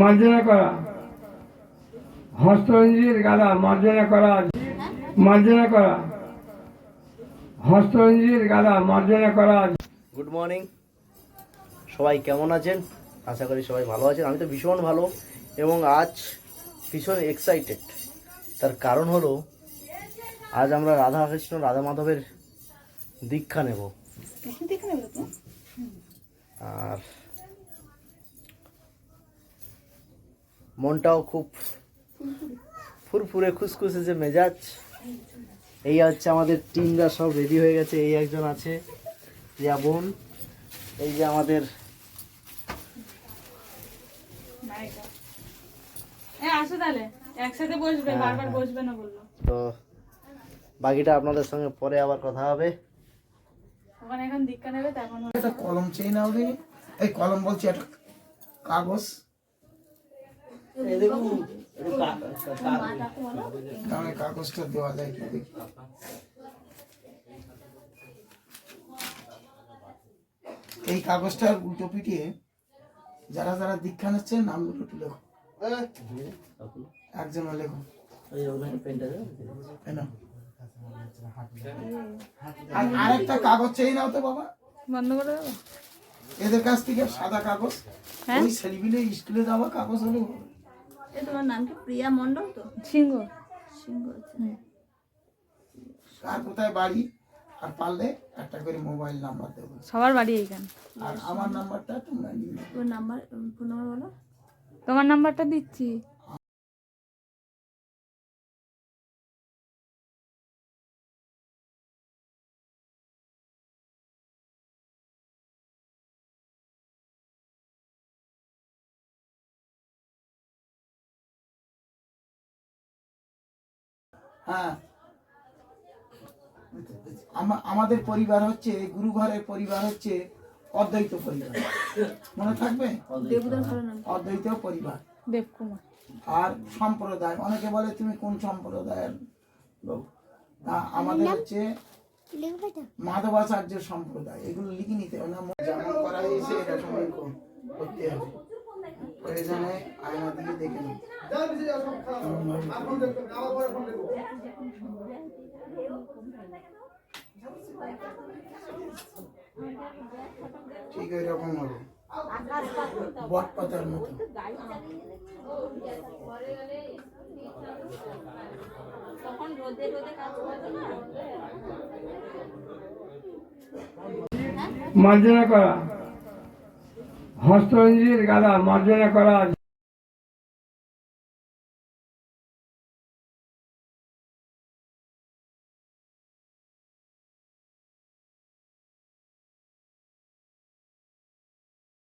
মার্জনা করা, হস্তরঞ্জির গাদা মার্জনা করা, মার্জনা করা, হস্তরঞ্জির গাদা মার্জনা করা। গুড মর্নিং, সবাই কেমন আছেন? আশা করি সবাই ভালো আছেন। আমি তো ভীষণ ভালো এবং আজ ভীষণ এক্সাইটেড। তার কারণ হলো আজ আমরা রাধাকৃষ্ণ রাধা মাধবের দীক্ষা নেব। আর মনটাও খুব ফুরফুরে খুসখুসে যে মেজাজ। এই হচ্ছে আমাদের টিমরা সব রেডি হয়ে গেছে। এই একজন আছে রিয়া বোন, এই যে আমাদের তো বাকিটা আপনাদের সঙ্গে পরে আবার কথা হবে। একটা কলম চেয়ে নাও দিনি, এই কলম বলছি একটা কাগজ, তাহলে কাগজটা দেওয়া যায় কি দেখি। এই কাগজটার উল্টো পিটিয়ে যারা যারা দীক্ষা নিচ্ছে নামগুলো একটু লেখো, একজন লেখো। আর আরেকটা কাগজ চেয়ে নাও তো বাবা, বন্ধ করে দাও। এদের কাছ থেকে সাদা কাগজ, ওই ছেলেপিলে স্কুলে যাওয়া কাগজ হলে। তোমার নাম কি? প্রিয়া মন্ডল তো? সিংহ। সিংহ। কার কোথায় বাড়ি, আর পারলে একটা করে মোবাইল নাম্বার দেবো। সবার বাড়ি এইখানে। আর আমার নাম্বারটা তোমরা নিয়ে তোর নাম্বার, ফোন নাম্বার বলো। তোমার নাম্বারটা দিচ্ছি। হ্যাঁ, আমাদের পরিবার হচ্ছে গুরু ঘরের পরিবার হচ্ছে অদ্বৈত পরিবার, মনে থাকবে? অদ্বৈত পরিবার দেবকুমার। আর সম্প্রদায়, অনেকে বলে তুমি কোন সম্প্রদায়ের লোক। আমাদের হচ্ছে মাধবাচার্য সম্প্রদায়। এগুলো লিখে নিতে হবে না, যেমন করা হয়েছে এরকম করতে হবে। প্রয়োজনে আয়না দিয়ে দেখে নিন। ঠিক এরকম হবে, বট পাতার মতো। মার্জনা করা, হস্তরঞ্জির গাদা মার্জনা করা।